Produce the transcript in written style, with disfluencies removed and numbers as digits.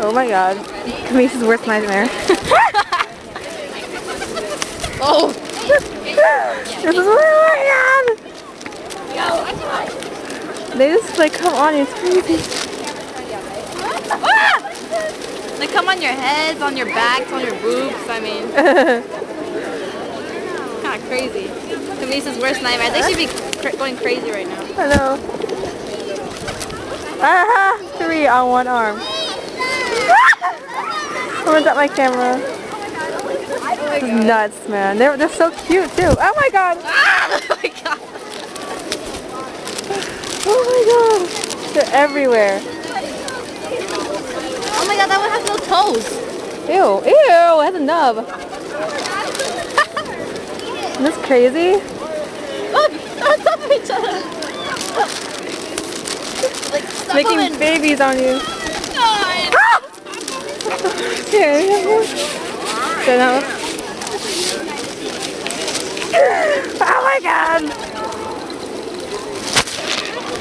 Oh my god. Camisa's worst nightmare. Oh! This is what they just like come on you, it's crazy. Ah! They come on your heads, on your backs, on your boobs, I mean. Kind of crazy. Camisa's worst nightmare. I think she'd be going crazy right now. I know. Aha! 3 on one arm. I'm gonna drop my camera. This is nuts, man. They're so cute too. Oh my god! Ah! Oh my god! Oh my god! They're everywhere. Oh my god, that one has no toes. Ew! Ew! It has a nub. Isn't this crazy? Look! They're on top of each other. Like, Making babies on you. God. Ah! Here. Ow!